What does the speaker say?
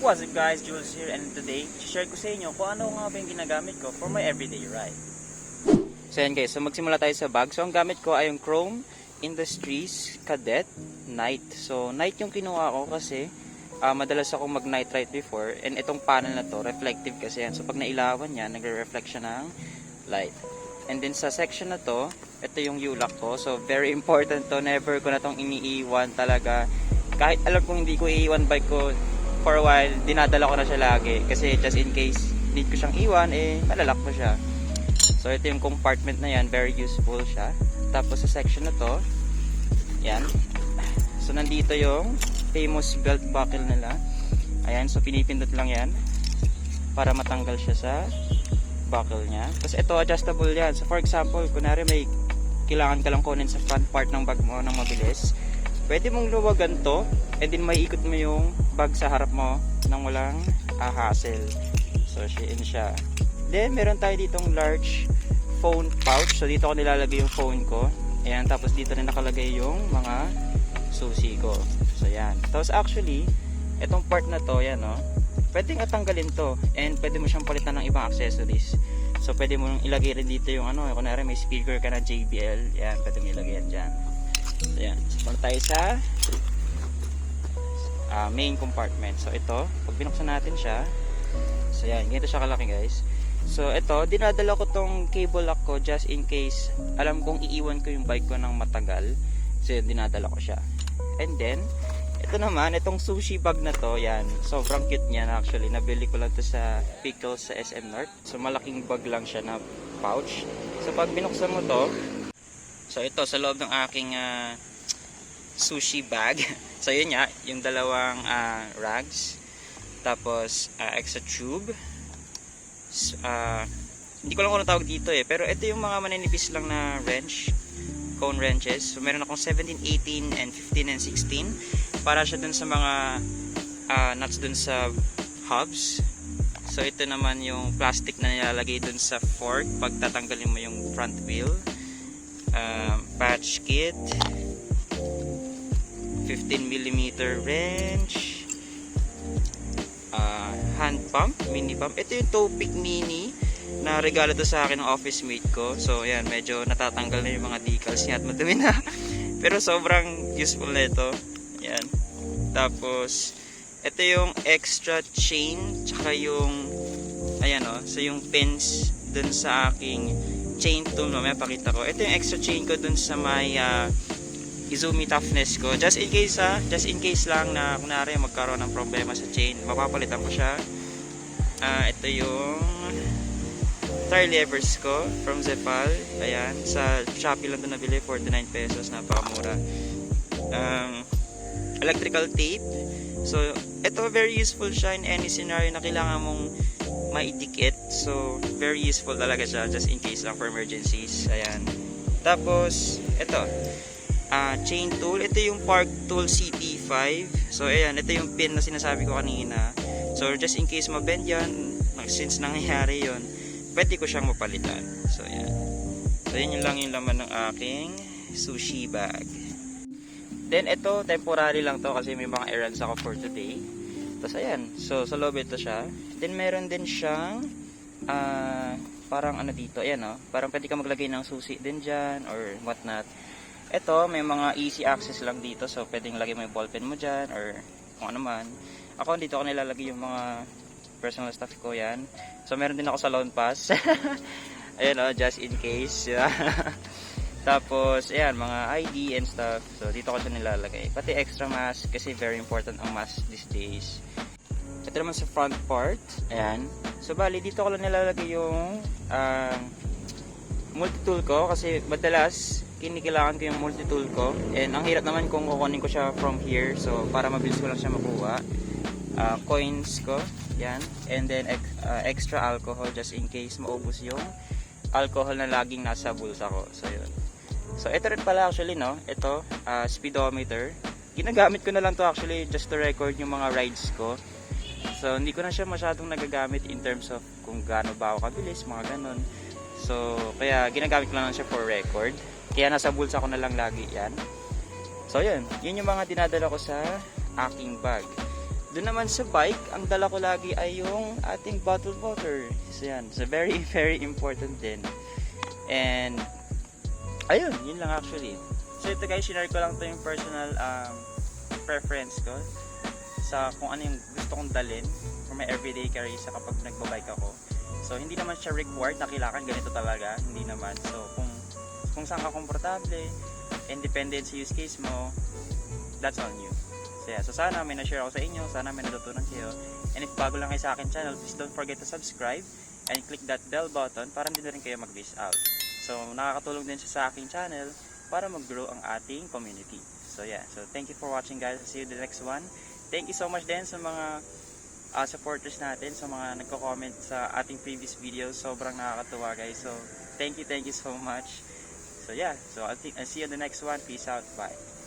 What's up guys, Jules here, and today, share ko sa inyo kung ano nga ba yung ginagamit ko for my everyday ride. So yan guys, so magsimula tayo sa bag. So ang gamit ko ay yung Chrome Industries Cadet Night. So night yung kinuha ko kasi madalas akong mag night ride before, and itong panel na to, reflective kasi yan. So pag nailawan yan, nagre-reflect siya ng light. And then sa section na to, ito yung U-lock ko. So very important to, never ko na tong iniiwan talaga. Kahit alam kong hindi ko iiwan bike ko for a while, dinadala ko na siya lagi. Kasi just in case need ko siyang iwan, malalak ko siya. So ito yung compartment na yan, very useful siya. Tapos sa section na to, yan. So nandito yung famous belt buckle nila. Ayan, so pinipindot lang yan para matanggal siya sa buckle niya. Tapos ito, adjustable yan. So for example, kunwari may kailangan ka lang kunin sa front part ng bag mo ng mabilis, pwede mong luwagan to, and then may ikot mo yung bag sa harap mo nang walang hassle. So yun siya. Then meron tayo ditong large phone pouch. So dito ko nilalagay yung phone ko. Ayan, tapos dito rin nakalagay yung mga susi ko. So yan. Tapos actually, itong part na to, yan o, pwedeng atanggalin to, and pwede mo siyang palitan ng ibang accessories. So pwede mo ilagay rin dito yung ano, kunwari may speaker ka na JBL, yan, pwede mo ilagay yan dyan. So yan, so tayo sa main compartment. So ito, pag binuksan natin siya, so yan, ganito siya kalaki guys. So ito, dinadala ko tong cable lock ko just in case alam kong iiwan ko yung bike ko ng matagal. So yun, dinadala ko siya. And then ito naman, itong sushi bag na to, yan, sobrang cute niyan actually. Nabili ko lang to sa Pickles sa SM North. So malaking bag lang siya na pouch. So pag binuksan mo to, so ito sa loob ng aking sushi bag. So yun nga, yung dalawang rags, tapos extra tube. Hindi ko lang kung ano tawag dito pero ito yung mga maninipis lang na wrench, cone wrenches. So meron akong 17, 18, and 15 and 16 para siya dun sa mga nuts dun sa hubs. So ito naman yung plastic na nilalagay dun sa fork pag tatanggalin mo yung front wheel. Patch kit, 15mm wrench, hand pump, mini pump. Ito yung Topic Mini na regalo to sa akin ng office mate ko. So yan, medyo natatanggal na yung mga decals niya at madumi na. Pero sobrang useful na ito. Yan. Tapos ito yung extra chain, tsaka yung ayan o, so yung pins dun sa aking chain tool, mamaya pakita ko. Ito yung extra chain ko dun sa may Izumi toughness ko, just in case lang na kunwari magkaroon ng problema sa chain, mapapalitan ko siya. Ito yung tire levers ko from Zepal. Ayan, sa Shopee lang ito nabili, 49 pesos, napakamura. Electrical tape. So ito, very useful siya in any scenario na kailangan mong maidikit. So very useful talaga siya, just in case lang for emergencies. Ayan. Tapos ito, chain tool. Ito yung Park Tool CP5. So ayan, ito yung pin na sinasabi ko kanina. So just in case mabend yan, since nangyayari yon, pwede ko siyang mapalitan. So ayan. So yun lang yung laman ng aking sushi bag. Then ito, temporary lang to kasi may mga errands ako for today. Tapos ayan, so sa loob ito siya. Then meron din siyang parang ano dito, ayan o, parang pwede ka maglagay ng susi din dyan or whatnot. Ito, may mga easy access lang dito, so pwedeng lagay mo yung ballpen mo dyan or kung ano man. Ako, dito ako nilalagay yung mga personal stuff ko, yan. So meron din ako sa Loan Pass. Ayan o, just in case. Tapos, ayan, mga ID and stuff. So, dito ko siya nilalagay. Pati extra mask, kasi very important ang mask these days. Ito naman sa front part. Ayan. So, bali, dito ko lang nilalagay yung multi-tool ko. Kasi, madalas, kinikilangan ko yung multi-tool ko. And, ang hirap naman kung kukunin ko siya from here. So, para mabilis ko lang siya makuha. Coins ko. Ayan. And then, extra alcohol just in case maubos yung alcohol na laging nasa bulsa ko. So, yun. So, ito rin pala actually, no? Ito, speedometer. Ginagamit ko na lang to actually just to record yung mga rides ko. So, hindi ko na siya masyadong nagagamit in terms of kung gaano ba ako kabilis, mga ganon. So, kaya ginagamit ko lang siya for record. Kaya nasa bulsa ko na lang lagi yan. So, yun yung mga dinadala ko sa aking bag. Doon naman sa bike, ang dala ko lagi ay yung ating bottled water. So yan, so very very important din. And ayun, yun lang actually. So ito guys, share ko lang to yung personal preference ko sa kung ano yung gusto kong dalhin for my everyday carry sa kapag nagbabike ako. So hindi naman siya required na kailangan ganito talaga, hindi naman. So kung saan ka komportable, independent sa use case mo, that's on you. So yeah, so sana may na-share ako sa inyo, sana may natutunan kayo. And if bago lang kayo sa akin channel, please don't forget to subscribe and click that bell button para hindi na rin kayo mag-miss out. So nakakatulong din siya sa aking channel para mag-grow ang ating community. So yeah, so thank you for watching guys. See you in the next one. Thank you so much din sa mga supporters natin, sa mga nagko-comment sa ating previous videos. Sobrang nakakatuwa guys. So thank you so much. So yeah, so I'll see you in the next one. Peace out. Bye.